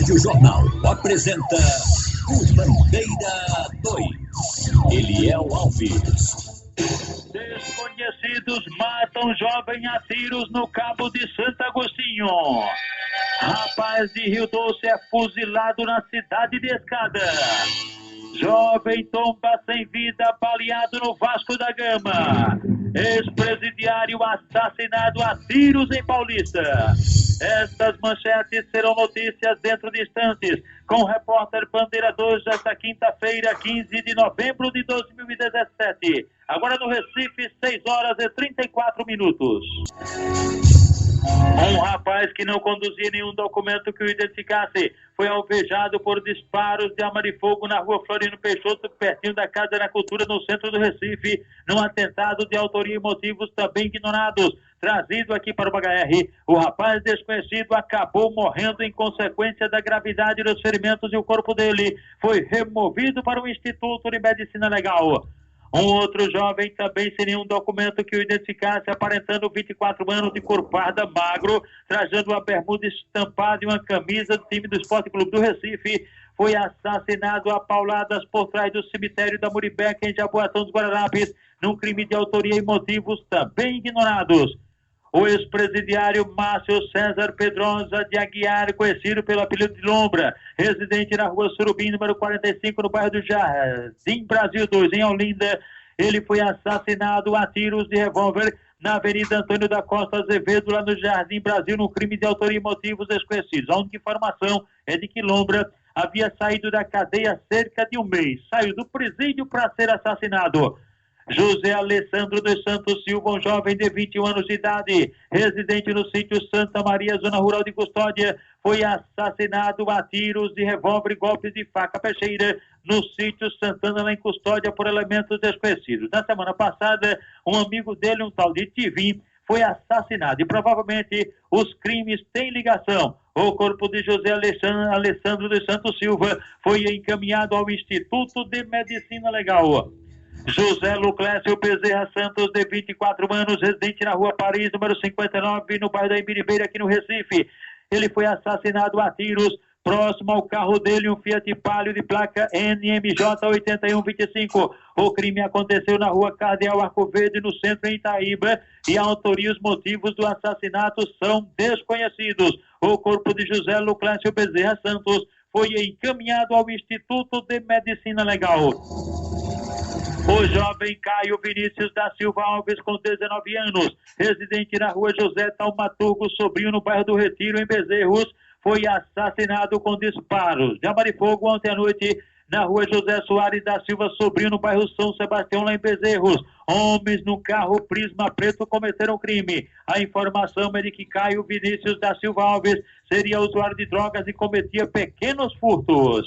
Rádio Jornal apresenta o Bandeira 2. Eliel Alves. Desconhecidos matam jovem a tiros no Cabo de Santo Agostinho. Rapaz de Rio Doce é fuzilado na cidade de Escada. Jovem tomba sem vida baleado no Vasco da Gama. Ex-presidiário assassinado a tiros em Paulista. Estas manchetes serão notícias dentro de instantes, com o repórter Bandeira 2 desta quinta-feira, 15 de novembro de 2017. Agora no Recife, 6 horas e 34 minutos. Um rapaz que não conduzia nenhum documento que o identificasse foi alvejado por disparos de arma de fogo na rua Floriano Peixoto, pertinho da Casa da Cultura, no centro do Recife, num atentado de autoria e motivos também ignorados. Trazido aqui para o HR, o rapaz desconhecido acabou morrendo em consequência da gravidade dos ferimentos e o corpo dele foi removido para o Instituto de Medicina Legal. Um outro jovem também sem nenhum documento que o identificasse, aparentando 24 anos, de cor parda, magro, trajando uma bermuda estampada e uma camisa do time do Esporte Clube do Recife, foi assassinado a pauladas por trás do cemitério da Muribeca, em Jaboatão dos Guararapes, num crime de autoria e motivos também ignorados. O ex-presidiário Márcio César Pedrosa de Aguiar, conhecido pelo apelido de Lombra, residente na rua Surubim, número 45, no bairro do Jardim Brasil 2, em Olinda, ele foi assassinado a tiros de revólver na Avenida Antônio da Costa Azevedo, lá no Jardim Brasil, no crime de autoria e motivos desconhecidos. A única informação é de que Lombra havia saído da cadeia há cerca de um mês. Saiu do presídio para ser assassinado. José Alessandro dos Santos Silva, um jovem de 21 anos de idade, residente no sítio Santa Maria, zona rural de Custódia, foi assassinado a tiros de revólver e golpes de faca peixeira no sítio Santana, lá em Custódia, por elementos desconhecidos. Na semana passada, um amigo dele, um tal de Tivim, foi assassinado e provavelmente os crimes têm ligação. O corpo de José Alessandro dos Santos Silva foi encaminhado ao Instituto de Medicina Legal. José Luclécio Bezerra Santos, de 24 anos, residente na rua Paris, número 59, no bairro da Ibiribeira, aqui no Recife. Ele foi assassinado a tiros próximo ao carro dele, um Fiat Palio de placa NMJ 8125. O crime aconteceu na rua Cardeal Arco Verde, no centro, em Itaíba, e a autoria e os motivos do assassinato são desconhecidos. O corpo de José Luclécio Bezerra Santos foi encaminhado ao Instituto de Medicina Legal. O jovem Caio Vinícius da Silva Alves, com 19 anos, residente na rua José Taumaturgo Sobrinho, no bairro do Retiro, em Bezerros, foi assassinado com disparos de arma de fogo ontem à noite na rua José Soares da Silva Sobrinho, no bairro São Sebastião, lá em Bezerros. Homens no carro Prisma Preto cometeram crime. A informação é de que Caio Vinícius da Silva Alves seria usuário de drogas e cometia pequenos furtos.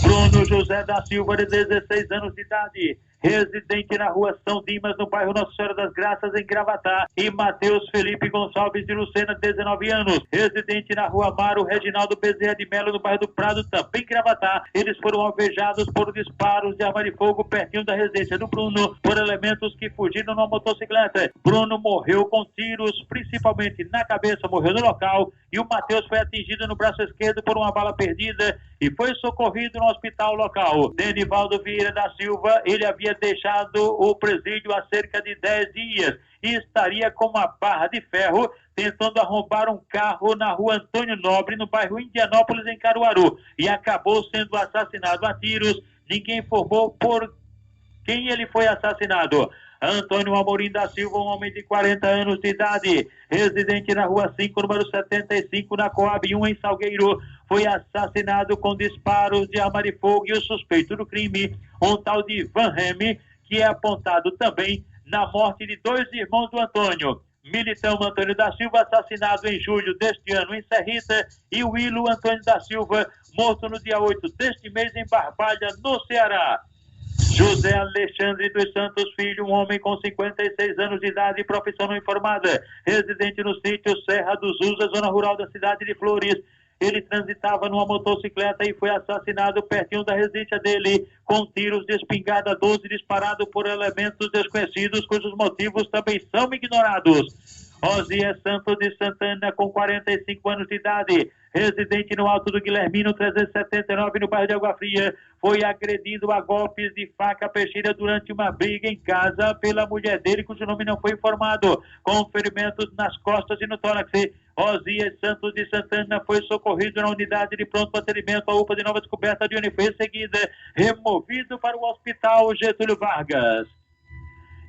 Bruno José da Silva, de 16 anos de idade, residente na rua São Dimas, no bairro Nossa Senhora das Graças, em Gravatá, e Matheus Felipe Gonçalves de Lucena, 19 anos, residente na rua Amaro Reginaldo Bezerra de Melo, no bairro do Prado, também em Gravatá. Eles foram alvejados por disparos de arma de fogo pertinho da residência do Bruno, por elementos que fugiram numa motocicleta. Bruno morreu com tiros, principalmente na cabeça, morreu no local, e o Matheus foi atingido no braço esquerdo por uma bala perdida e foi socorrido no hospital local. Denivaldo Vieira da Silva, ele havia deixado o presídio há cerca de 10 dias e estaria com uma barra de ferro tentando arrombar um carro na rua Antônio Nobre, no bairro Indianópolis, em Caruaru, e acabou sendo assassinado a tiros. Ninguém informou por quem ele foi assassinado. Antônio Amorim da Silva, um homem de 40 anos de idade, residente na rua 5, número 75, na Coab 1, em Salgueiro, foi assassinado com disparos de arma de fogo, e o suspeito do crime, um tal de Van Remy, que é apontado também na morte de 2 irmãos do Antônio. Militão Antônio da Silva, assassinado em julho deste ano em Serrita, e o Willo Antônio da Silva, morto no dia 8 deste mês em Barbalha, no Ceará. José Alexandre dos Santos Filho, um homem com 56 anos de idade e profissão não informada, residente no sítio Serra dos Usa, zona rural da cidade de Flores. Ele transitava numa motocicleta e foi assassinado pertinho da residência dele, com tiros de espingarda 12 disparados por elementos desconhecidos, cujos motivos também são ignorados. Osias Santos de Santana, com 45 anos de idade, residente no Alto do Guilhermino 379, no bairro de Água Fria, foi agredido a golpes de faca peixeira durante uma briga em casa pela mulher dele, cujo nome não foi informado, com ferimentos nas costas e no tórax. Osias Santos de Santana foi socorrido na unidade de pronto atendimento à UPA de Nova Descoberta, de onde foi em seguida removido para o Hospital Getúlio Vargas.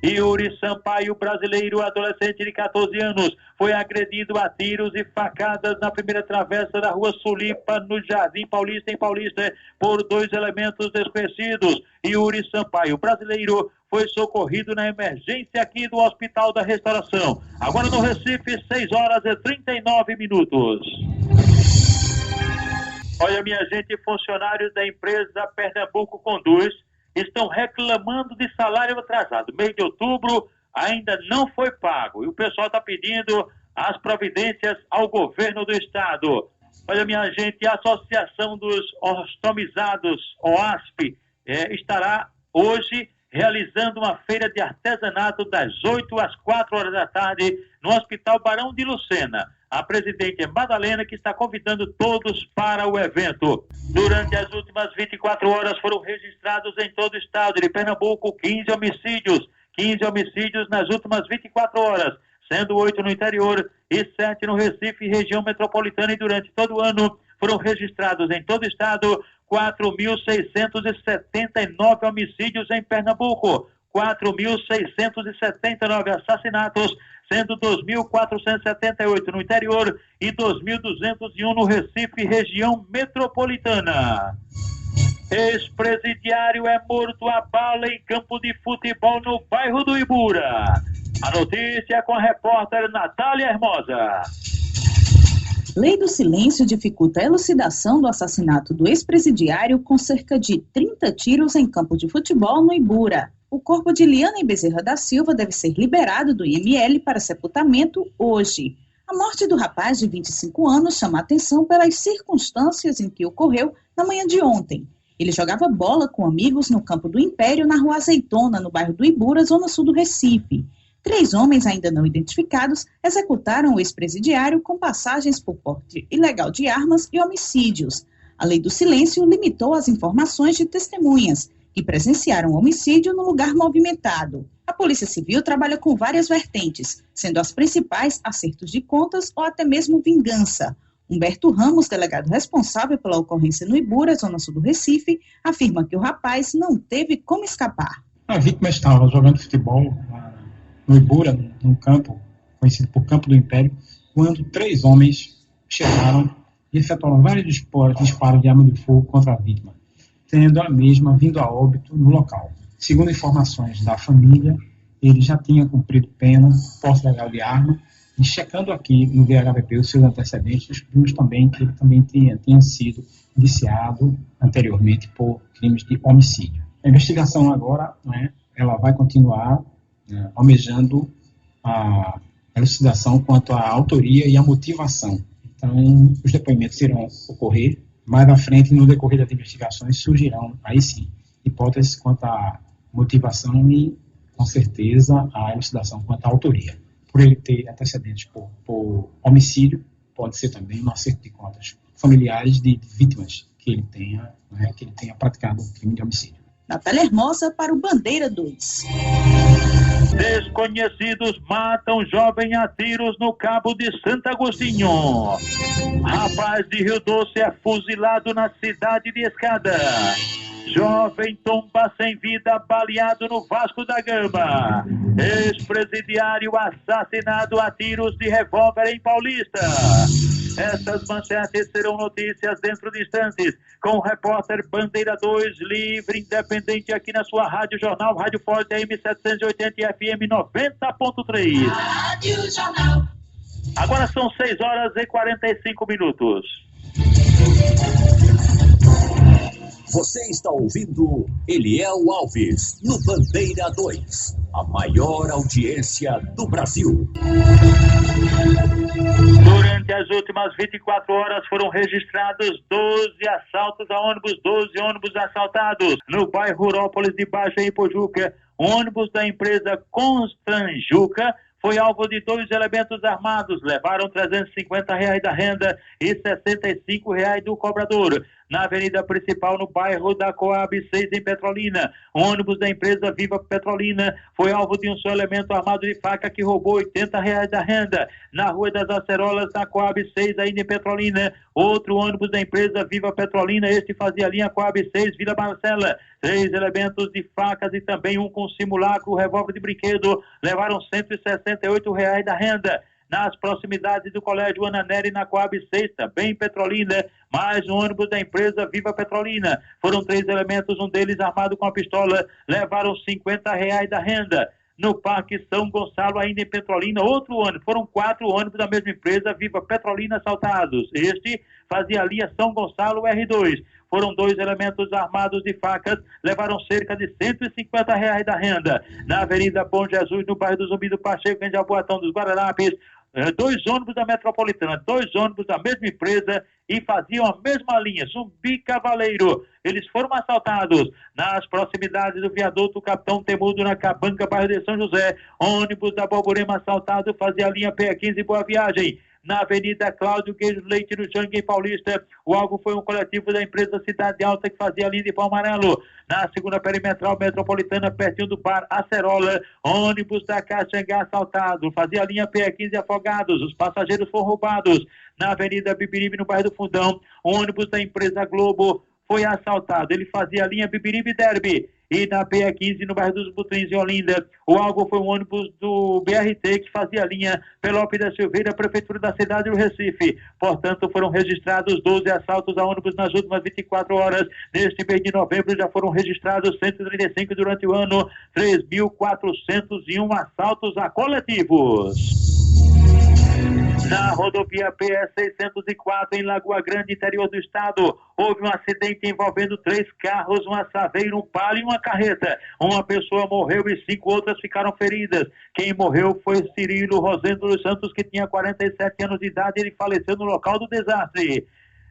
Yuri Sampaio, brasileiro, adolescente de 14 anos, foi agredido a tiros e facadas na primeira travessa da Rua Sulipa, no Jardim Paulista, em Paulista, por 2 elementos desconhecidos. Yuri Sampaio, brasileiro, foi socorrido na emergência aqui do Hospital da Restauração. Agora no Recife, 6h39. Olha, minha gente, funcionários da empresa Pernambuco Conduz estão reclamando de salário atrasado. Mês de outubro ainda não foi pago e o pessoal está pedindo as providências ao governo do estado. Olha, minha gente, a Associação dos Ostomizados, OASP, estará hoje realizando uma feira de artesanato das 8 às 4 horas da tarde no Hospital Barão de Lucena. A presidente é Madalena, que está convidando todos para o evento. Durante as últimas 24 horas foram registrados em todo o estado de Pernambuco 15 homicídios. 15 homicídios nas últimas 24 horas, sendo 8 no interior e 7 no Recife, região metropolitana. E durante todo o ano foram registrados em todo o estado 4.679 homicídios em Pernambuco. 4.679 assassinatos, sendo 2.478 no interior e 2.201 no Recife, região metropolitana. Ex-presidiário é morto a bala em campo de futebol no bairro do Ibura. A notícia é com a repórter Natália Hermosa. Lei do silêncio dificulta a elucidação do assassinato do ex-presidiário com cerca de 30 tiros em campo de futebol no Ibura. O corpo de Liane Bezerra da Silva deve ser liberado do IML para sepultamento hoje. A morte do rapaz de 25 anos chama a atenção pelas circunstâncias em que ocorreu na manhã de ontem. Ele jogava bola com amigos no campo do Império, na Rua Azeitona, no bairro do Ibura, zona sul do Recife. 3 homens ainda não identificados executaram o ex-presidiário com passagens por porte ilegal de armas e homicídios. A lei do silêncio limitou as informações de testemunhas que presenciaram o homicídio no lugar movimentado. A Polícia Civil trabalha com várias vertentes, sendo as principais acertos de contas ou até mesmo vingança. Humberto Ramos, delegado responsável pela ocorrência no Ibura, zona sul do Recife, afirma que o rapaz não teve como escapar. A vítima estava jogando futebol no Ibura, num campo conhecido por Campo do Império, quando 3 homens chegaram e efetuaram vários disparos de arma de fogo contra a vítima, tendo a mesma vindo a óbito no local. Segundo informações da família, ele já tinha cumprido pena, posse legal de arma, e checando aqui no DHPP os seus antecedentes, descobrimos também que ele também tinha sido indiciado anteriormente por crimes de homicídio. A investigação agora, ela vai continuar almejando a elucidação quanto à autoria e à motivação. Então, os depoimentos irão ocorrer. Mais à frente, no decorrer das investigações, surgirão, aí sim, hipóteses quanto à motivação e, com certeza, a elucidação quanto à autoria. Por ele ter antecedentes por homicídio, pode ser também um acerto de contas familiares de vítimas que ele tenha praticado um crime de homicídio. Natália Hermosa para o Bandeira 2. Desconhecidos matam jovem a tiros no Cabo de Santo Agostinho. Rapaz de Rio Doce é fuzilado na cidade de Escada. Jovem tomba sem vida baleado no Vasco da Gama. Ex-presidiário assassinado a tiros de revólver em Paulista. Essas manchetes serão notícias dentro de instantes, com o repórter Bandeira 2, livre, independente, aqui na sua Rádio Jornal, Rádio Forte AM 780 e FM 90.3. Rádio Jornal. Agora são 6h45. Você está ouvindo Eliel Alves, no Bandeira 2, a maior audiência do Brasil. Durante as últimas 24 horas foram registrados 12 assaltos a ônibus, 12 ônibus assaltados no bairro Rurópolis de Baixa, em Pojuca. Ônibus da empresa Constanjuca foi alvo de 2 elementos armados, levaram R$350 da renda e R$65 do cobrador. Na avenida principal, no bairro da Coab 6, em Petrolina, ônibus da empresa Viva Petrolina foi alvo de um só elemento armado de faca que roubou R$80 da renda. Na Rua das Acerolas, na Coab 6, ainda em Petrolina, outro ônibus da empresa Viva Petrolina, este fazia a linha Coab 6, Vila Marcela. 3 elementos de facas e também um com simulacro, revólver de brinquedo, levaram R$168 da renda. Nas proximidades do Colégio Ana Nery, na Coab 6, também em Petrolina, mais um ônibus da empresa Viva Petrolina. Foram 3 elementos, um deles armado com a pistola, levaram R$50 da renda. No Parque São Gonçalo, ainda em Petrolina, outro ônibus. Foram 4 ônibus da mesma empresa, Viva Petrolina, assaltados. Este fazia a linha São Gonçalo R2. Foram 2 elementos armados de facas, levaram cerca de R$150 da renda. Na Avenida Bom Jesus, no bairro do Zumbi do Pacheco, em Jaboatão dos Guararapes, 2 ônibus da Metropolitana, 2 ônibus da mesma empresa e faziam a mesma linha, Zumbi Cavaleiro. Eles foram assaltados nas proximidades do viaduto Capitão Temudo, na Cabanca, bairro de São José. Ônibus da Borborema assaltado, fazia a linha PE15 Boa Viagem. Na Avenida Cláudio Queijo Leite, no Janguei Paulista, o alvo foi um coletivo da empresa Cidade Alta que fazia a linha de Pau Amarelo. Na segunda perimetral metropolitana, pertinho do bar Acerola, ônibus da Caxangá assaltado, fazia a linha PE15 Afogados, os passageiros foram roubados. Na Avenida Bibiribe, no bairro do Fundão, ônibus da empresa Globo foi assaltado, ele fazia a linha Bibiribe Derby. E na PE15, no bairro dos Butins, em Olinda, o alvo foi um ônibus do BRT que fazia a linha Pelope da Silveira, Prefeitura da cidade do Recife. Portanto, foram registrados 12 assaltos a ônibus nas últimas 24 horas. Neste mês de novembro já foram registrados 135 durante o ano, 3.401 assaltos a coletivos. Na rodovia PS-604, em Lagoa Grande, interior do estado, houve um acidente envolvendo 3 carros, uma Saveiro, um Palio e uma carreta. Uma pessoa morreu e 5 outras ficaram feridas. Quem morreu foi Cirilo Rosendo dos Santos, que tinha 47 anos de idade, e ele faleceu no local do desastre.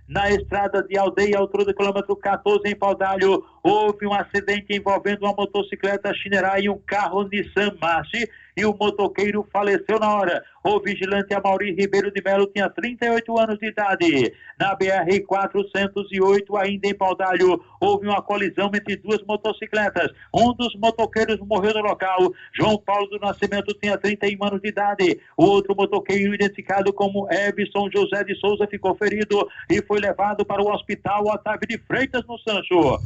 Na estrada de Aldeia, altura do quilômetro 14, em Paudalho, houve um acidente envolvendo uma motocicleta Shinerai e um carro Nissan March, e o motoqueiro faleceu na hora. O vigilante Amaury Ribeiro de Melo tinha 38 anos de idade. Na BR-408, ainda em Paudalho, houve uma colisão entre 2 motocicletas. Um dos motoqueiros morreu no local. João Paulo do Nascimento tinha 31 anos de idade. O outro motoqueiro, identificado como Ebson José de Souza, ficou ferido e foi levado para o Hospital Otávio de Freitas, no Sancho.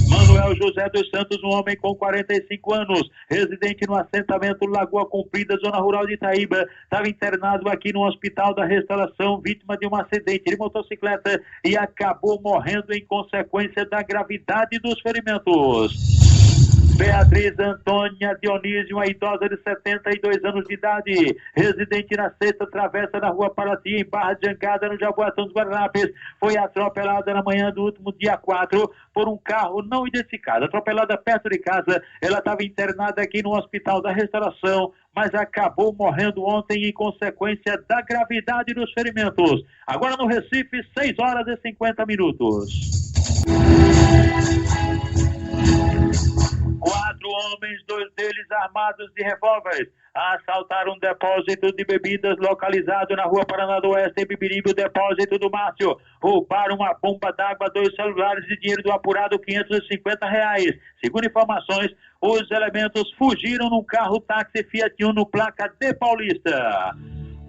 Manuel José dos Santos, um homem com 45 anos, residente no assentamento Lagoa Comprida, zona rural de Itaíba, estava internado aqui no Hospital da Restauração, vítima de um acidente de motocicleta e acabou morrendo em consequência da gravidade dos ferimentos. Beatriz Antônia Dionísio, uma idosa de 72 anos de idade, residente na 6ª Travessa da Rua Paraty, em Barra de Jangada, no Jaboatão dos Guararapes, foi atropelada na manhã do último dia 4 por um carro não identificado. Atropelada perto de casa, ela estava internada aqui no Hospital da Restauração, mas acabou morrendo ontem em consequência da gravidade dos ferimentos. Agora no Recife, 6h50. 4 homens, 2 deles armados de revólveres, assaltaram um depósito de bebidas localizado na Rua Paraná do Oeste, em Bibiribe, o depósito do Márcio. Roubaram uma bomba d'água, 2 celulares e dinheiro do apurado, R$550. Segundo informações, os elementos fugiram num carro táxi Fiat Uno, placa de Paulista.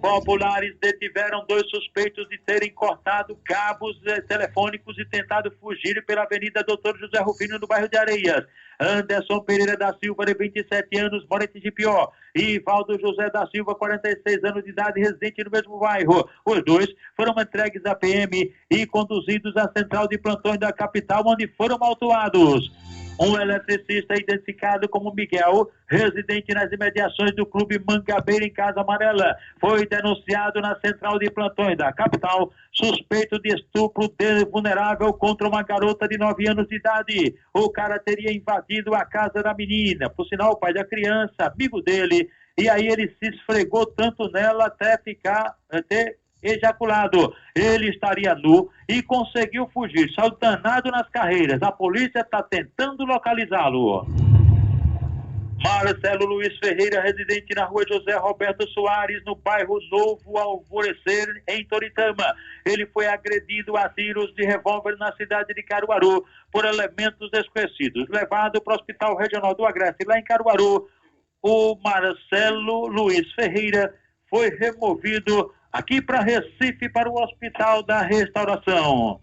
Populares detiveram 2 suspeitos de terem cortado cabos telefônicos e tentado fugir pela Avenida Doutor José Rufino, no bairro de Areias. Anderson Pereira da Silva, de 27 anos, mora em Tijipió. E Valdo José da Silva, 46 anos de idade, residente no mesmo bairro. Os 2 foram entregues à PM e conduzidos à central de plantões da capital, onde foram autuados. Um eletricista identificado como Miguel, residente nas imediações do Clube Mangabeira, em Casa Amarela, foi denunciado na central de plantões da capital, suspeito de estupro de vulnerável contra uma garota de 9 anos de idade. O cara teria invadido a casa da menina, por sinal o pai da criança, amigo dele, e aí ele se esfregou tanto nela até ejaculado. Ele estaria nu e conseguiu fugir, saiu danado nas carreiras. A polícia está tentando localizá-lo. Marcelo Luiz Ferreira, residente na rua José Roberto Soares, no bairro Novo Alvorecer, em Toritama. Ele foi agredido a tiros de revólver na cidade de Caruaru por elementos desconhecidos. Levado para o Hospital Regional do Agreste, lá em Caruaru, o Marcelo Luiz Ferreira foi removido aqui para Recife, para o Hospital da Restauração.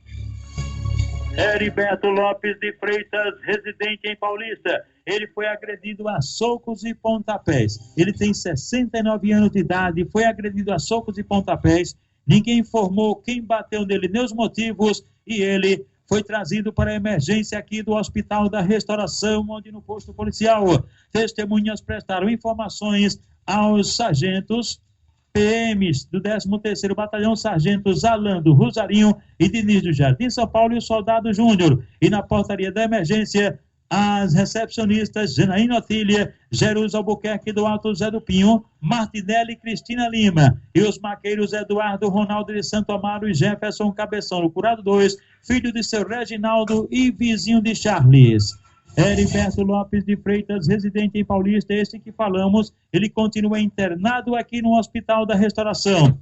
Heriberto Lopes de Freitas, residente em Paulista. Ele foi agredido a socos e pontapés. Ele tem 69 anos de idade, foi agredido a socos e pontapés. Ninguém informou quem bateu nele, nem os motivos, e ele foi trazido para a emergência aqui do Hospital da Restauração, onde no posto policial testemunhas prestaram informações aos sargentos PMs do 13º Batalhão, sargentos Alando Rosarinho e Diniz do Jardim São Paulo e o soldado Júnior. E na portaria da emergência, as recepcionistas Janaína Otília, Jerusa Albuquerque do Alto Zé do Pinho, Martinelli e Cristina Lima. E os maqueiros Eduardo Ronaldo de Santo Amaro e Jefferson Cabeção, no Curado 2, filho de seu Reginaldo e vizinho de Charles. Heriberto Lopes de Freitas, residente em Paulista, este que falamos, ele continua internado aqui no Hospital da Restauração.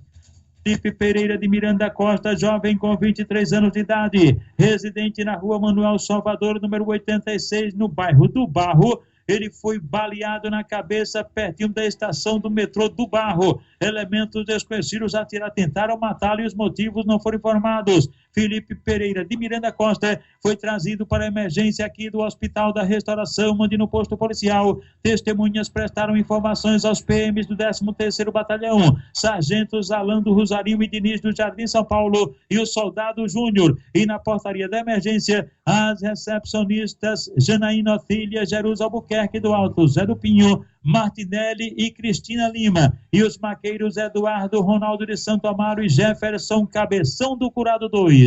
Felipe Pereira de Miranda Costa, jovem com 23 anos de idade, residente na rua Manuel Salvador, número 86, no bairro do Barro. Ele foi baleado na cabeça pertinho da estação do metrô do Barro. Elementos desconhecidos tentaram matá-lo e os motivos não foram informados. Felipe Pereira de Miranda Costa foi trazido para a emergência aqui do Hospital da Restauração, onde no posto policial testemunhas prestaram informações aos PMs do 13º Batalhão, sargentos Alando Rosarinho e Diniz do Jardim São Paulo e o soldado Júnior. E na portaria da emergência, as recepcionistas Janaína Otília, Jerusa Albuquerque do Alto Zé do Pinho, Martinelli e Cristina Lima. E os maqueiros Eduardo Ronaldo de Santo Amaro e Jefferson Cabeção do Curado 2.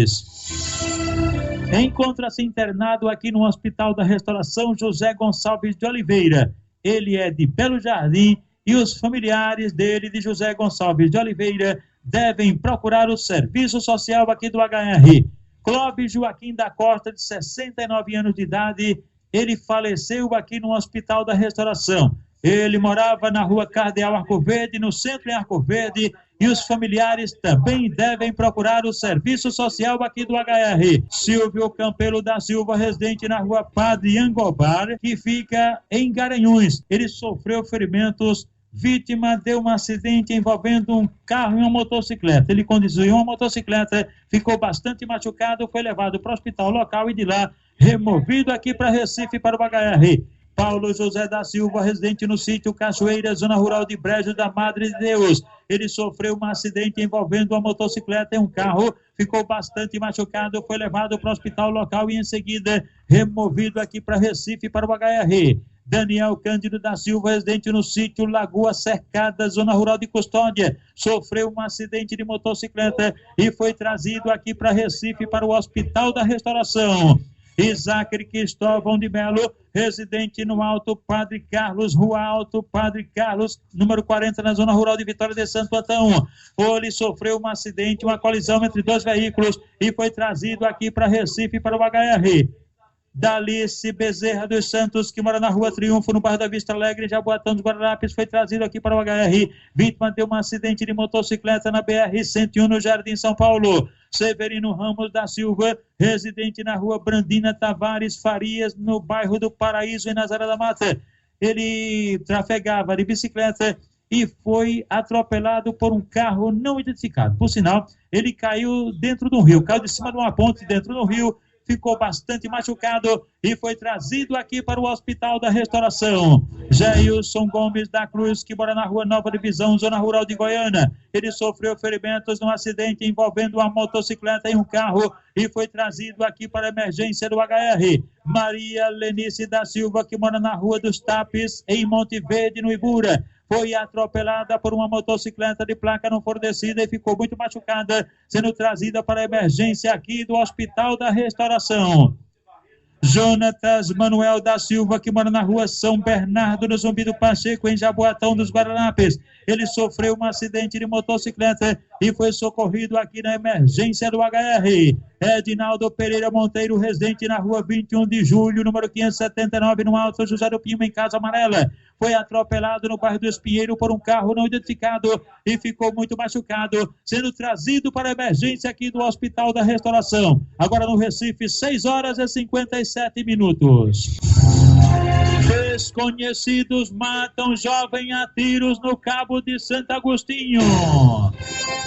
Encontra-se internado aqui no Hospital da Restauração José Gonçalves de Oliveira. Ele é de Belo Jardim e os familiares dele, de José Gonçalves de Oliveira, devem procurar o serviço social aqui do HR. Clóvis Joaquim da Costa, de 69 anos de idade, ele faleceu aqui no Hospital da Restauração. Ele morava na rua Cardeal Arco Verde, no centro em Arco Verde, e os familiares também devem procurar o serviço social aqui do HR. Silvio Campelo da Silva, residente na rua Padre Angobar, que fica em Garanhuns. Ele sofreu ferimentos, vítima de um acidente envolvendo um carro e uma motocicleta. Ele conduziu uma motocicleta, ficou bastante machucado, foi levado para o hospital local e de lá removido aqui para Recife, para o HR. Paulo José da Silva, residente no sítio Cachoeira, zona rural de Brejo da Madre de Deus. Ele sofreu um acidente envolvendo uma motocicleta e um carro, ficou bastante machucado, foi levado para o hospital local e em seguida removido aqui para Recife, para o HR. Daniel Cândido da Silva, residente no sítio Lagoa Cercada, zona rural de Custódia, sofreu um acidente de motocicleta e foi trazido aqui para Recife, para o Hospital da Restauração. Isaac Cristóvão de Melo, residente no Alto Padre Carlos, Rua Alto Padre Carlos, número 40, na zona rural de Vitória de Santo Antão. Ele sofreu um acidente, uma colisão entre dois veículos e foi trazido aqui para Recife, para o HR. Dalice Bezerra dos Santos, que mora na Rua Triunfo, no bairro da Vista Alegre, Jaboatão dos Guararapes, foi trazido aqui para o HR. Vítima de um acidente de motocicleta na BR-101, no Jardim São Paulo. Severino Ramos da Silva, residente na Rua Brandina Tavares Farias, no bairro do Paraíso, em Nazaré da Mata. Ele trafegava de bicicleta e foi atropelado por um carro não identificado. Por sinal, ele caiu dentro do rio, caiu de cima de uma ponte dentro do rio, ficou bastante machucado e foi trazido aqui para o Hospital da Restauração. Jailson Gomes da Cruz, que mora na Rua Nova Divisão, zona rural de Goiânia. Ele sofreu ferimentos num acidente envolvendo uma motocicleta e um carro e foi trazido aqui para a emergência do HR. Maria Lenice da Silva, que mora na Rua dos Tapes, em Monte Verde, no Ibura, foi atropelada por uma motocicleta de placa não fornecida e ficou muito machucada, sendo trazida para a emergência aqui do Hospital da Restauração. Jonatas Manuel da Silva, que mora na rua São Bernardo, no Zumbi do Pacheco, em Jaboatão dos Guararapes. Ele sofreu um acidente de motocicleta e foi socorrido aqui na emergência do HR. Edinaldo Pereira Monteiro, residente na rua 21 de julho, número 579, no Alto José do Pinho, em Casa Amarela. Foi atropelado no bairro do Espinheiro por um carro não identificado e ficou muito machucado, sendo trazido para a emergência aqui do Hospital da Restauração. Agora no Recife, 6 horas e 57 minutos. Desconhecidos matam jovem a tiros no Cabo de Santo Agostinho.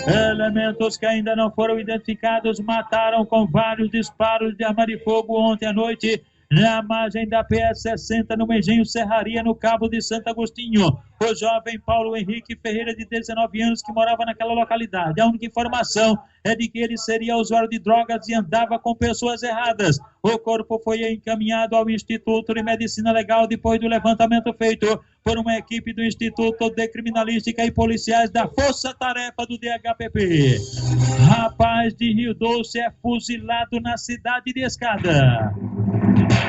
Elementos que ainda não foram identificados mataram com vários disparos de arma de fogo ontem à noite na margem da PS-60, no Engenho Serraria, no Cabo de Santo Agostinho. O jovem Paulo Henrique Ferreira, de 19 anos, que morava naquela localidade. A única informação é de que ele seria usuário de drogas e andava com pessoas erradas. O corpo foi encaminhado ao Instituto de Medicina Legal depois do levantamento feito por uma equipe do Instituto de Criminalística e policiais da Força Tarefa do DHPP. Rapaz de Rio Doce é fuzilado na cidade de Escada.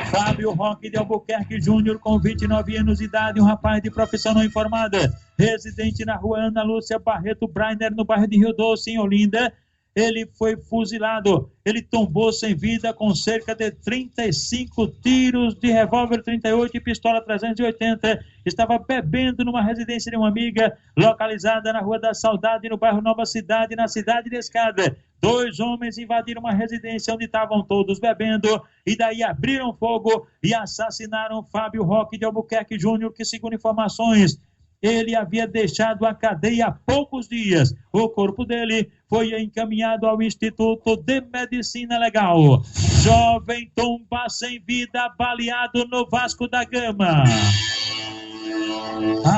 Fábio Roque de Albuquerque Júnior, com 29 anos de idade, um rapaz de profissão não informada, residente na rua Ana Lúcia Barreto Brainer, no bairro de Rio Doce, em Olinda. Ele foi fuzilado, ele tombou sem vida com cerca de 35 tiros de revólver 38 e pistola 380. Estava bebendo numa residência de uma amiga, localizada na Rua da Saudade, no bairro Nova Cidade, na cidade de Escada. 2 homens invadiram uma residência onde estavam todos bebendo e daí abriram fogo e assassinaram Fábio Roque de Albuquerque Júnior, que, segundo informações, ele havia deixado a cadeia há poucos dias. O corpo dele foi encaminhado ao Instituto de Medicina Legal. Jovem tomba sem vida, baleado no Vasco da Gama.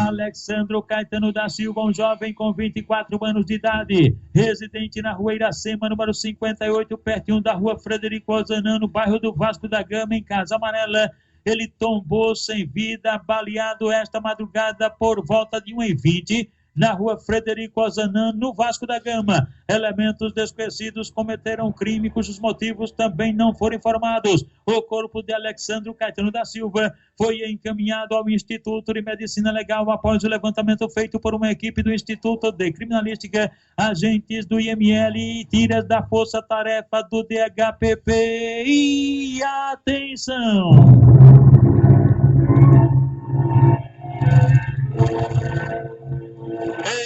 Alexandro Caetano da Silva, um jovem com 24 anos de idade, residente na rua Iracema, número 58, pertinho da rua Frederico Ozanam, no bairro do Vasco da Gama, em Casa Amarela. Ele tombou sem vida, baleado esta madrugada por volta de 1h20, na rua Frederico Ozanam, no Vasco da Gama. Elementos desconhecidos cometeram um crime cujos motivos também não foram informados. O corpo de Alexandro Caetano da Silva foi encaminhado ao Instituto de Medicina Legal após o levantamento feito por uma equipe do Instituto de Criminalística, agentes do IML e tiras da Força Tarefa do DHPP. E atenção!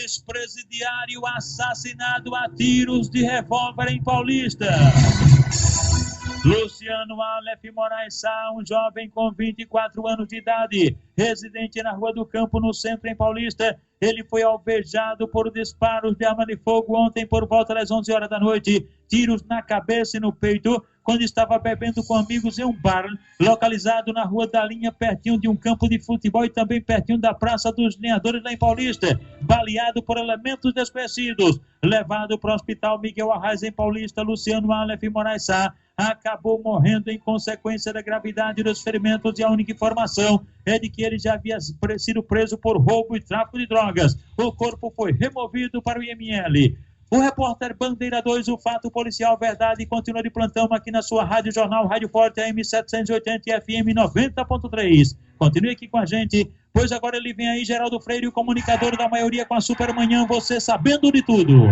Ex-presidiário assassinado a tiros de revólver em Paulista. Luciano Aleph Moraes Sá, um jovem com 24 anos de idade, residente na Rua do Campo, no centro, em Paulista. Ele foi alvejado por disparos de arma de fogo ontem por volta das 11 horas da noite. Tiros na cabeça e no peito, quando estava bebendo com amigos em um bar localizado na Rua da Linha, pertinho de um campo de futebol e também pertinho da Praça dos Lenhadores, lá em Paulista. Baleado por elementos desconhecidos. Levado para o Hospital Miguel Arraes, em Paulista, Luciano Aleph Moraes Sá acabou morrendo em consequência da gravidade dos ferimentos, e a única informação é de que ele já havia sido preso por roubo e tráfico de drogas. O corpo foi removido para o IML. O repórter Bandeira 2, o fato policial verdade, continua de plantão aqui na sua Rádio Jornal, Rádio Forte, AM 780 e FM 90.3. Continue aqui com a gente, pois agora ele vem aí, Geraldo Freire, o comunicador da maioria, com a Supermanhã, você sabendo de tudo.